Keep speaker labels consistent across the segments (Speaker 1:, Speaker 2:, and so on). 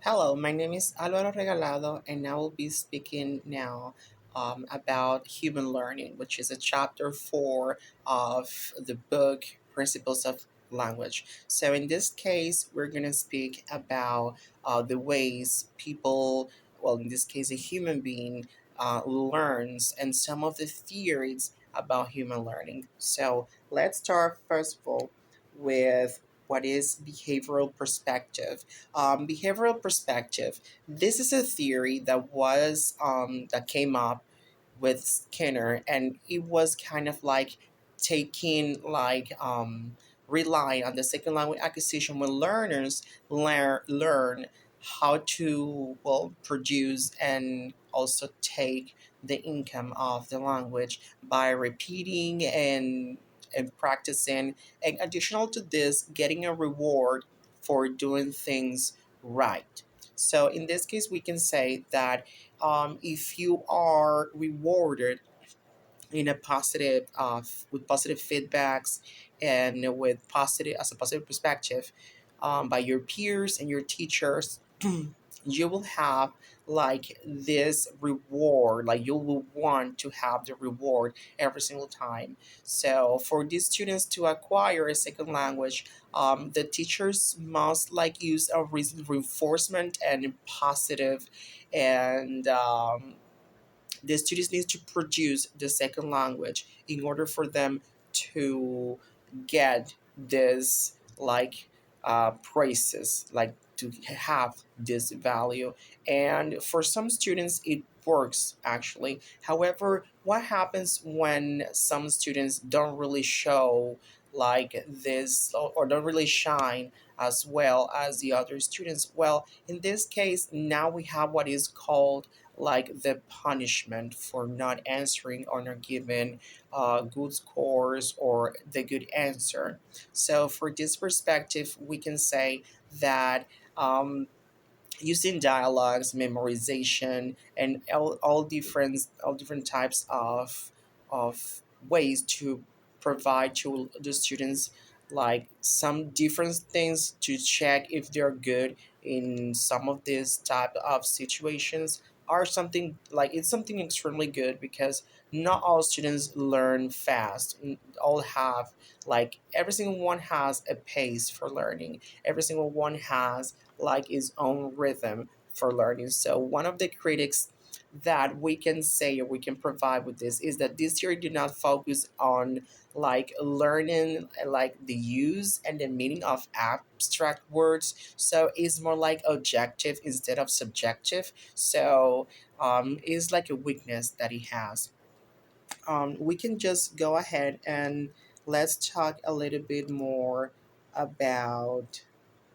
Speaker 1: Hello, my name is Alvaro Regalado, and I will be speaking now about human learning, which is a chapter 4 of the book Principles of Language. So, in this case, we're going to speak about the ways people, well, in this case, a human being, learns and some of the theories about human learning. So, let's start first of all with what is behavioral perspective. Behavioral perspective. This is a theory that came up with Skinner, and it was kind of like taking relying on the second language acquisition when learners learn how to produce and also take the income of the language by repeating and practicing, and additional to this, getting a reward for doing things right. So in this case, we can say that if you are rewarded in a positive with positive feedbacks and with positive as a positive perspective by your peers and your teachers, you will have like this reward, like you will want to have the reward every single time. So for these students to acquire a second language, the teachers must like use a reinforcement and positive, and the students need to produce the second language in order for them to get this praises, like to have this value. And for some students it works actually. However, what happens when some students don't really show like this, or don't really shine as well as the other students? Well, in this case, now we have what is called like the punishment for not answering or not giving good scores or the good answer. So, for this perspective, we can say that using dialogues, memorization, and all different types of ways to provide to the students like some different things to check if they're good in some of these type of situations are something like it's something extremely good, because not all students learn fast. All have like every single one has a pace for learning. Every single one has like its own rhythm for learning. So one of the critics that we can say or we can provide with this is that this theory do not focus on like learning like the use and the meaning of abstract words. So it's more like objective instead of subjective. So it's like a weakness that he has. We can just go ahead and let's talk a little bit more about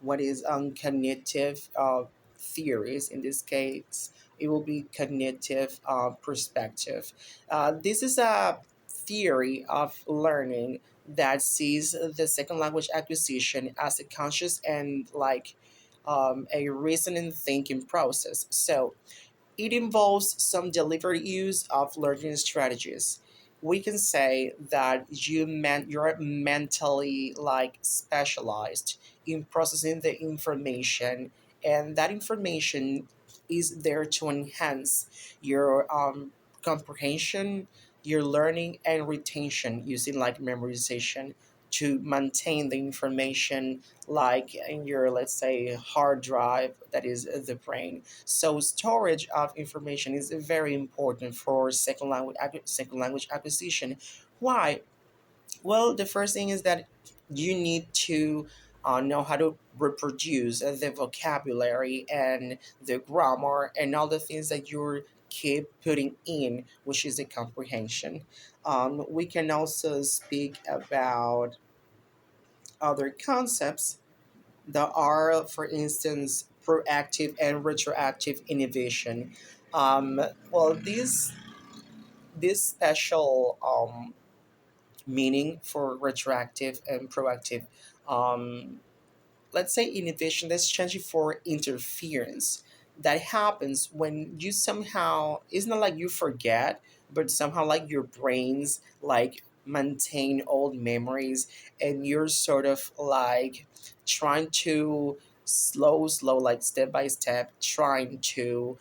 Speaker 1: what is cognitive theories. In this case, it will be cognitive perspective. This is a theory of learning that sees the second language acquisition as a conscious and a reasoning thinking process. So it involves some deliberate use of learning strategies. We can say that you're mentally like specialized in processing the information, and that information is there to enhance your comprehension, your learning, and retention using like memorization to maintain the information like in your, let's say, hard drive, that is the brain. So storage of information is very important for second language acquisition. Why? Well, the first thing is that you need to know how to reproduce the vocabulary and the grammar and all the things that you keep putting in, which is the comprehension. We can also speak about other concepts that are, for instance, proactive and retroactive innovation. Um, well, this special meaning for retroactive and proactive. Um, let's say innovation, that's changing for interference. That happens when you somehow, it's not like you forget, but somehow like your brains like maintain old memories, and you're sort of like trying to slow, like step by step, trying to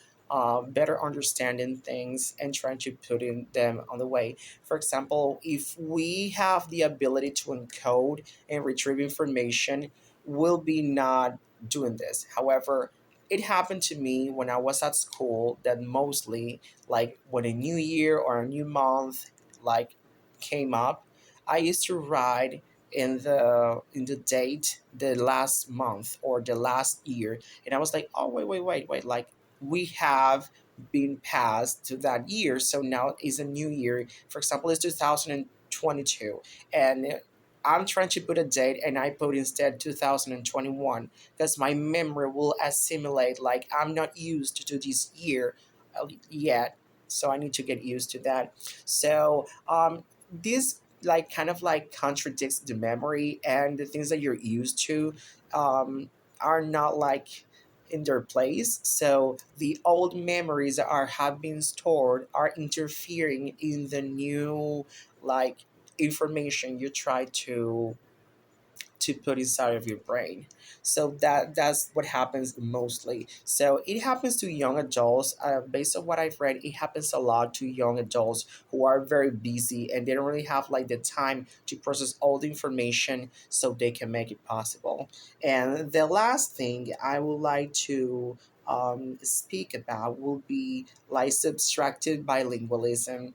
Speaker 1: better understanding things and trying to put in them on the way. For example, if we have the ability to encode and retrieve information, we'll be not doing this. However, it happened to me when I was at school that mostly, like when a new year or a new month like came up, I used to write in the date the last month or the last year, and I was like, oh wait, like we have been passed to that year, so now is a new year. For example, it's 2022, and I'm trying to put a date and I put instead 2021 because my memory will assimilate like I'm not used to this year yet, so I need to get used to that. So this like kind of like contradicts the memory, and the things that you're used to um, are not like in their place. So the old memories that are have been stored are interfering in the new like information you try to put inside of your brain. So that's what happens mostly. So it happens to young adults. Based on what I've read, it happens a lot to young adults who are very busy and they don't really have like the time to process all the information so they can make it possible. And the last thing I would like to speak about will be like subtracted bilingualism.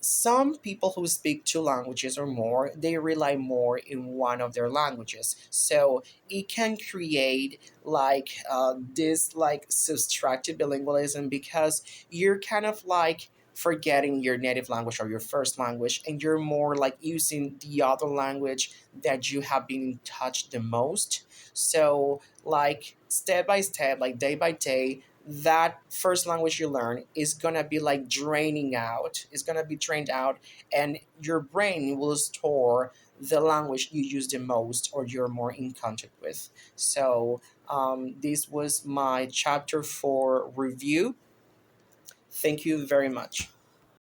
Speaker 1: Some people who speak two languages or more, they rely more in one of their languages. So it can create like this like subtractive bilingualism because you're kind of like forgetting your native language or your first language, and you're more like using the other language that you have been in touch the most. So like step by step, like day by day, that first language you learn is gonna be like draining out. It's gonna be drained out, and your brain will store the language you use the most or you're more in contact with. So this was my chapter 4 review. Thank you very much.